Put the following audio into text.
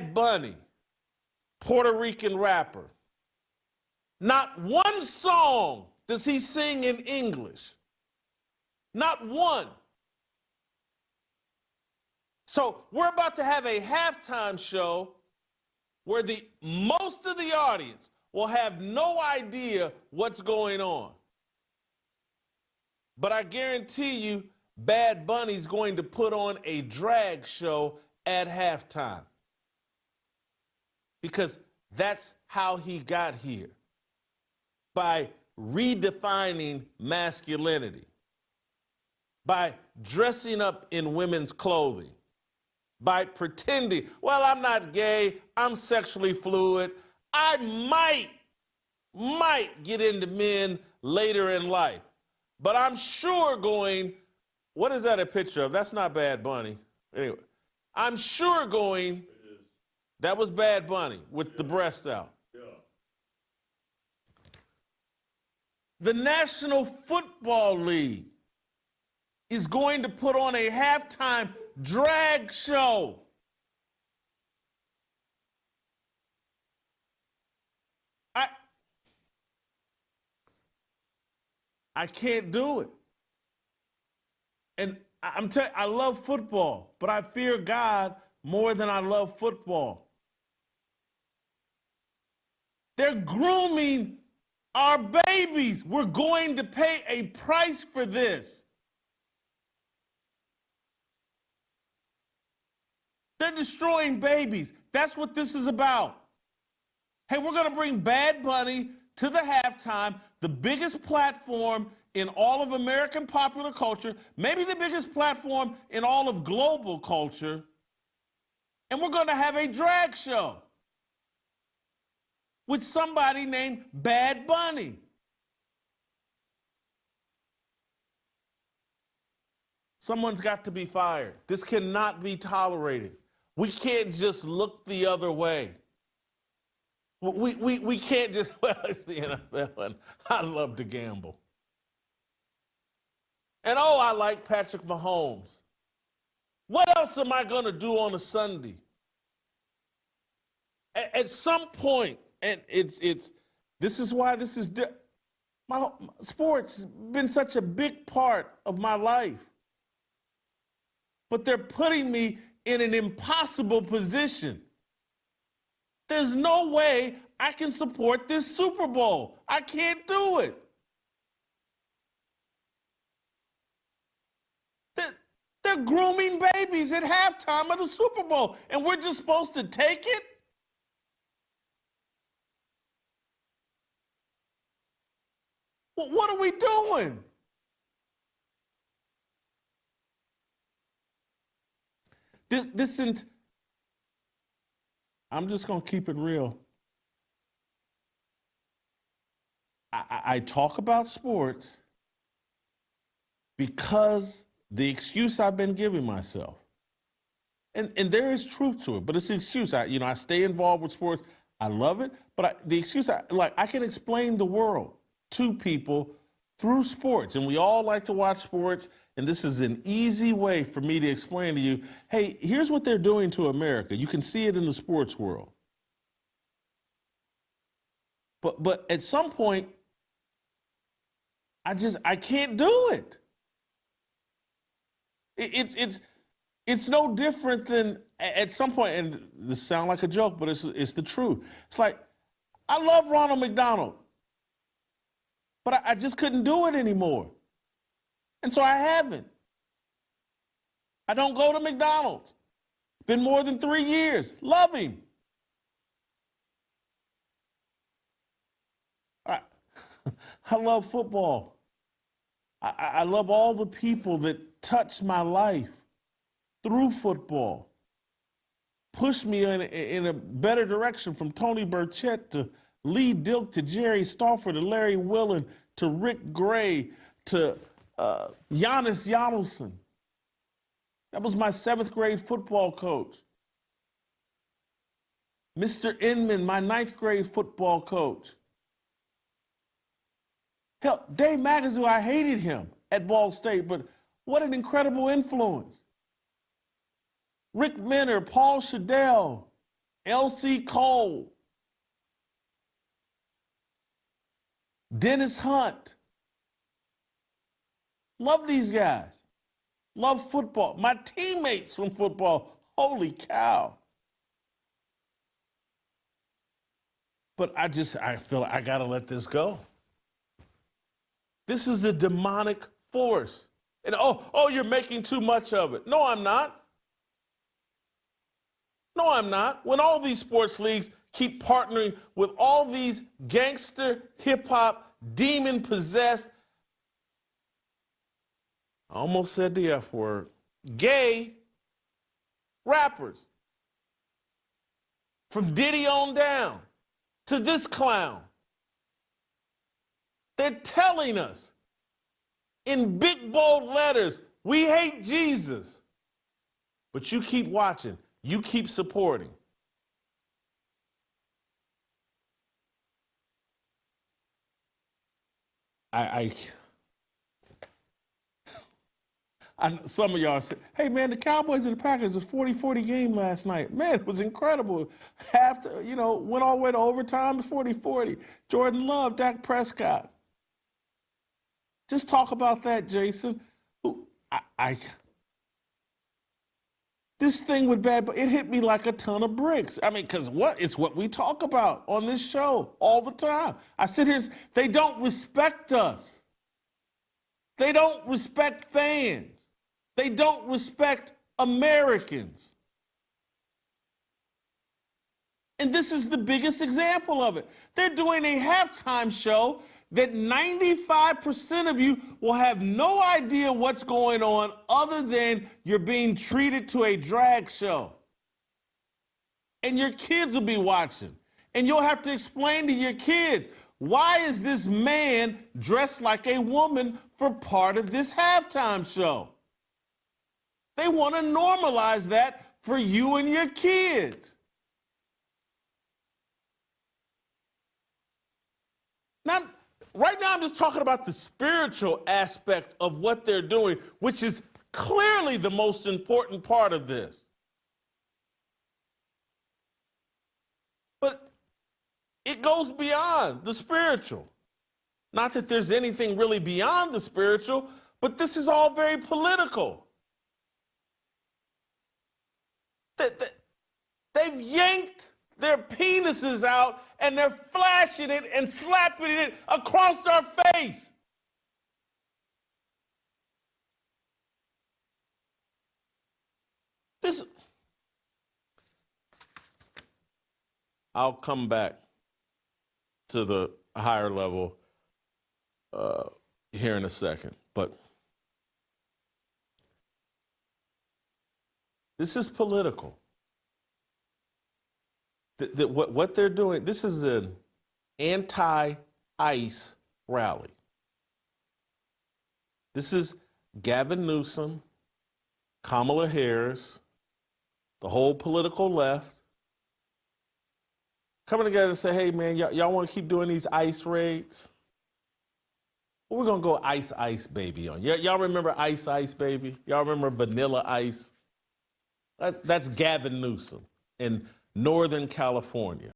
Bad Bunny, Puerto Rican rapper. Not one song does he sing in English. Not one. So we're about to have a halftime show where most of the audience will have no idea what's going on. But I guarantee you, Bad Bunny's going to put on a drag show at halftime. Because that's how he got here. By redefining masculinity. By dressing up in women's clothing. By pretending, well, I'm not gay, I'm sexually fluid. I might get into men later in life. But I'm sure going, what is that a picture of? That's not Bad Bunny. Anyway, I'm sure going, that was Bad Bunny with the breast out. Yeah. The National Football League is going to put on a halftime drag show. I can't do it. And I'm telling you, I love football, but I fear God more than I love football. They're grooming our babies. We're going to pay a price for this. They're destroying babies. That's what this is about. Hey, we're going to bring Bad Bunny to the halftime, the biggest platform in all of American popular culture, maybe the biggest platform in all of global culture, and we're going to have a drag show with somebody named Bad Bunny. Someone's got to be fired. This cannot be tolerated. We can't just look the other way. We can't just, well, it's the NFL, and I love to gamble. And oh, I like Patrick Mahomes. What else am I going to do on a Sunday? At some point, and this is why this is, my sports has been such a big part of my life. But they're putting me in an impossible position. There's no way I can support this Super Bowl. I can't do it. They're grooming babies at halftime of the Super Bowl, and we're just supposed to take it? Well, what are we doing? This isn't, I'm just going to keep it real. I talk about sports because the excuse I've been giving myself, and there is truth to it, but it's an excuse. I stay involved with sports. I love it, but the excuse, I can explain the world to people through sports, and we all like to watch sports, and this is an easy way for me to explain to you, hey, here's what they're doing to America. You can see it in the sports world. But at some point, I can't do it. It's no different than at some point, and this sounds like a joke, but it's the truth. It's like, I love Ronald McDonald, but I just couldn't do it anymore. And so I haven't. I don't go to McDonald's. Been more than 3 years. Love him. I love football. I love all the people that touch my life through football. Push me in a better direction, from Tony Burchett to Lee Dilk to Jerry Stauffer to Larry Willen to Rick Gray to Giannis Janelson. That was my 7th grade football coach. Mr. Inman, my 9th grade football coach. Hell, Dave Magazoo, I hated him at Ball State, but what an incredible influence. Rick Minner, Paul Shadell, L.C. Cole, Dennis Hunt. Love these guys. Love football. My teammates from football, holy cow. But I feel like I got to let this go. This is a demonic force. And you're making too much of it. No, I'm not. No, I'm not. When all these sports leagues keep partnering with all these gangster, hip-hop, demon-possessed, I almost said the F word, gay rappers. From Diddy on down to this clown. They're telling us in big, bold letters, we hate Jesus. But you keep watching. You keep supporting. Some of y'all said, hey, man, the Cowboys and the Packers was 40-40 game last night. Man, it was incredible. Went all the way to overtime, 40-40. Jordan Love, Dak Prescott. Just talk about that, Jason. This thing with bad, but it hit me like a ton of bricks. I mean, because it's what we talk about on this show all the time. I sit here, they don't respect us. They don't respect fans. They don't respect Americans. And this is the biggest example of it. They're doing a halftime show that 95% of you will have no idea what's going on other than you're being treated to a drag show. And your kids will be watching. And you'll have to explain to your kids, why is this man dressed like a woman for part of this halftime show? They want to normalize that for you and your kids. Now, right now, I'm just talking about the spiritual aspect of what they're doing, which is clearly the most important part of this. But it goes beyond the spiritual. Not that there's anything really beyond the spiritual, but this is all very political. They've yanked their penises out and they're flashing it and slapping it across our face. I'll come back to the higher level here in a second, but this is political. What they're doing, this is an anti-ICE rally. This is Gavin Newsom, Kamala Harris, the whole political left, coming together and say, hey, man, y'all want to keep doing these ICE raids? Well, we're going to go Ice Ice Baby on. Y'all remember Ice Ice Baby? Y'all remember Vanilla Ice? That's Gavin Newsom in Northern California.